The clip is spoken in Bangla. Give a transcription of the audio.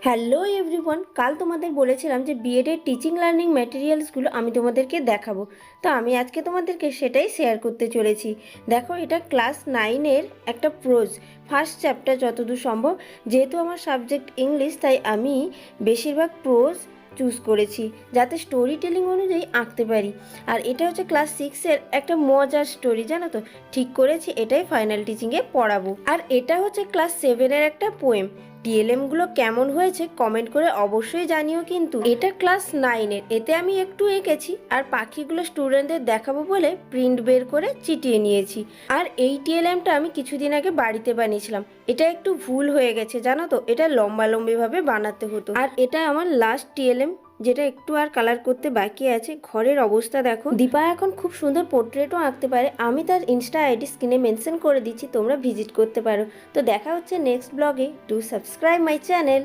হ্যালো এভরিওয়ান, কাল তোমাদের বলেছিলাম যে বিএডের টিচিং লার্নিং ম্যাটেরিয়ালসগুলো আমি তোমাদেরকে দেখাবো। তো আমি আজকে তোমাদেরকে সেটাই শেয়ার করতে চলেছি। দেখো, এটা ক্লাস 9-এর একটা প্রোজ ফার্স্ট চ্যাপ্টার যতদূর সম্ভব। যেহেতু আমার সাবজেক্ট ইংলিশ, তাই আমি বেশিরভাগ প্রোজ চুজ করেছি যাতে স্টোরি টেলিং অনুযায়ী আঁকতে পারি। আর এটা হচ্ছে ক্লাস 6-এর একটা মজার স্টোরি, জানো তো। ঠিক করেছি এটাই ফাইনাল টিচিংয়ে পড়াবো। আর এটা হচ্ছে ক্লাস 7-এর একটা পোয়েম। টিএলএমগুলো কেমন হয়েছে কমেন্ট করে অবশ্যই জানিও। কিন্তু এটা ক্লাস 9-এর, এতে আমি একটু এঁকেছি আর পাখিগুলো স্টুডেন্টদের দেখাবো বলে প্রিন্ট বের করে চিটিয়ে নিয়েছি। আর এই টিএলএমটা আমি কিছুদিন আগে বাড়িতে বানিয়েছিলাম। এটা একটু ভুল হয়ে গেছে, জানো তো। এটা লম্বালম্বিভাবে বানাতে হতো। আর এটা আমার লাস্ট টিএলএম, যেটা একটু আর কালার করতে বাকি আছে। ঘরের অবস্থা দেখো। দীপা এখন খুব সুন্দর পোর্ট্রেটও আঁকতে পারে। আমি তার ইনস্টা আইডি স্ক্রিনে মেনশন করে দিচ্ছি, তোমরা ভিজিট করতে পারো। তো দেখা হচ্ছে নেক্সট ব্লগে। Do subscribe my channel.